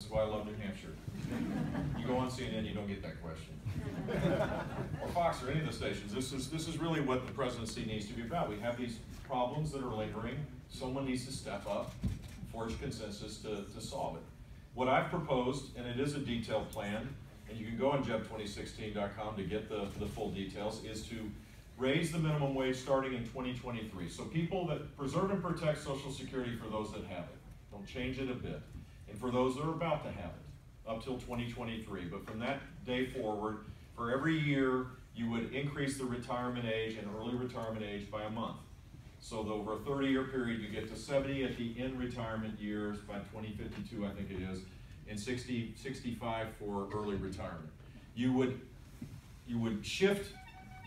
That's why I love New Hampshire. You go on CNN, you don't get that question. Or Fox or any of the stations. This is really what the presidency needs to be about. We have these problems that are lingering. Someone needs to step up, forge consensus to solve it. What I've proposed, and it is a detailed plan, and you can go on jeb2016.com to get the full details, is to raise the minimum wage starting in 2023. So people that preserve and protect Social Security for those that have it. Don't change it a bit. And for those that are about to have it, up till 2023. But from that day forward, for every year, you would increase the retirement age and early retirement age by a month. So over a 30-year period, you get to 70 at the end retirement years by 2052, I think it is, and 65 for early retirement. You would shift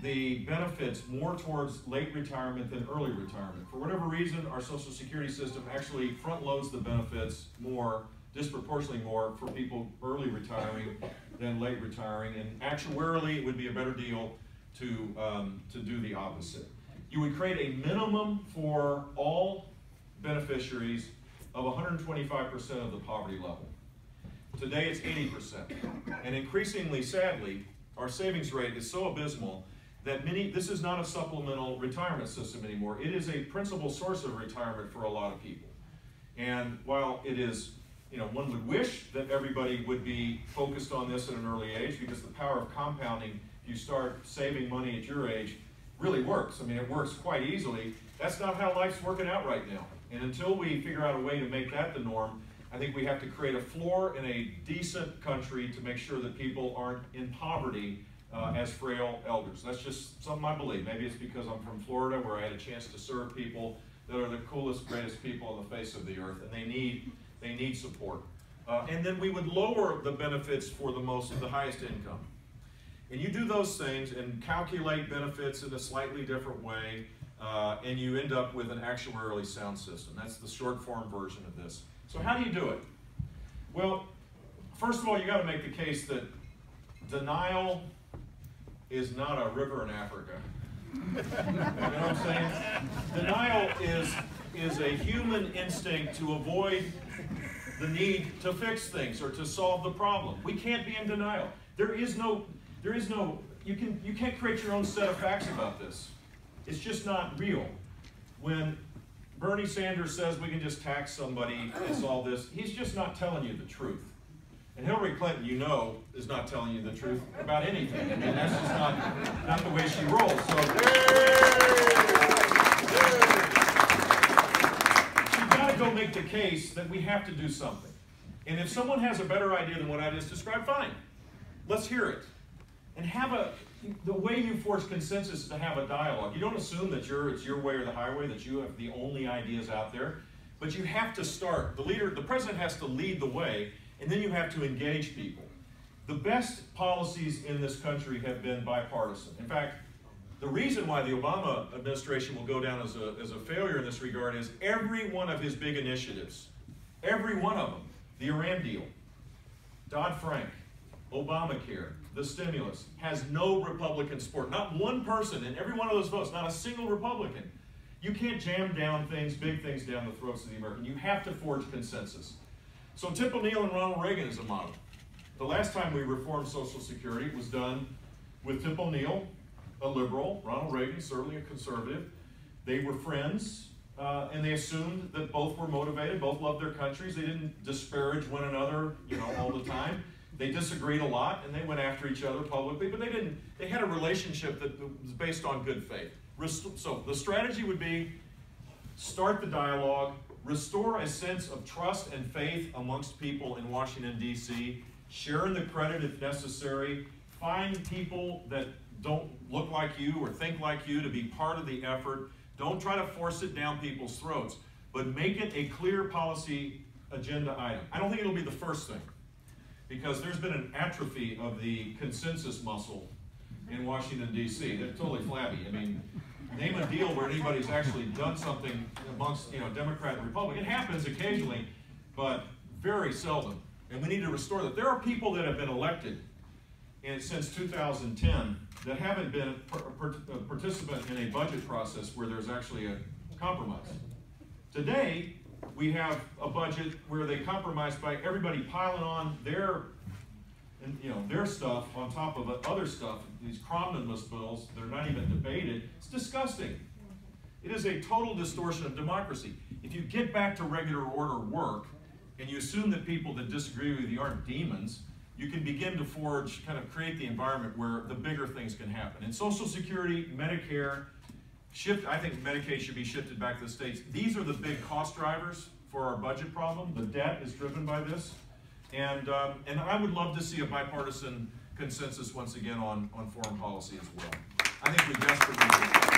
the benefits more towards late retirement than early retirement. For whatever reason, our Social Security system actually front loads the benefits more, disproportionately more, for people early retiring than late retiring, and actuarially it would be a better deal to do the opposite. You would create a minimum for all beneficiaries of 125% of the poverty level. Today it's 80%, and increasingly, sadly, our savings rate is so abysmal that this is not a supplemental retirement system anymore. It is a principal source of retirement for a lot of people. And while it is, one would wish that everybody would be focused on this at an early age, because the power of compounding, if you start saving money at your age, really works. I mean, it works quite easily. That's not how life's working out right now. And until we figure out a way to make that the norm, I think we have to create a floor in a decent country to make sure that people aren't in poverty as frail elders. That's just something I believe. Maybe it's because I'm from Florida, where I had a chance to serve people that are the coolest, greatest people on the face of the earth, and they need support. And then we would lower the benefits for the highest income. And you do those things and calculate benefits in a slightly different way, and you end up with an actuarially sound system. That's the short form version of this. So how do you do it? Well, first of all, you got to make the case that denial is not a river in Africa. You know what I'm saying? Denial is a human instinct to avoid the need to fix things or to solve the problem. We can't be in denial. You can't create your own set of facts about this. It's just not real. When Bernie Sanders says we can just tax somebody and solve this, he's just not telling you the truth. And Hillary Clinton, is not telling you the truth about anything. I mean, that's just not the way she rolls. So she's got to go make the case that we have to do something. And if someone has a better idea than what I just described, fine. Let's hear it. And the way you force consensus is to have a dialogue. You don't assume that it's your way or the highway, that you have the only ideas out there, but you have to start. The president has to lead the way, and then you have to engage people. The best policies in this country have been bipartisan. In fact, the reason why the Obama administration will go down as a failure in this regard is every one of his big initiatives, every one of them, the Iran deal, Dodd-Frank, Obamacare, the stimulus, has no Republican support. Not one person in every one of those votes, not a single Republican. You can't jam down big things down the throats of the American. You have to forge consensus. So Tip O'Neill and Ronald Reagan is a model. The last time we reformed Social Security was done with Tip O'Neill, a liberal, Ronald Reagan, certainly a conservative. They were friends, and they assumed that both were motivated, both loved their countries. They didn't disparage one another, all the time. They disagreed a lot, and they went after each other publicly, but they had a relationship that was based on good faith. So the strategy would be, start the dialogue, restore a sense of trust and faith amongst people in Washington, D.C., share in the credit if necessary, find people that don't look like you or think like you to be part of the effort. Don't try to force it down people's throats, but make it a clear policy agenda item. I don't think it'll be the first thing, because there's been an atrophy of the consensus muscle in Washington, D.C. They're totally flabby. I mean, name a deal where anybody's actually done something amongst Democrat and Republican. It happens occasionally, but very seldom. And we need to restore that. There are people that have been elected since 2010 that haven't been a participant in a budget process where there's actually a compromise. Today, We have a budget where they compromise by everybody piling on their stuff on top of other stuff, these omnibus bills that are not even debated. It's disgusting. It is a total distortion of democracy. If you get back to regular order work, and you assume that people that disagree with you aren't demons, you can begin to create the environment where the bigger things can happen. And Social Security, Medicare, I think Medicaid should be shifted back to the states. These are the big cost drivers for our budget problem. The debt is driven by this. And I would love to see a bipartisan consensus once again on foreign policy as well. I think we desperately need it.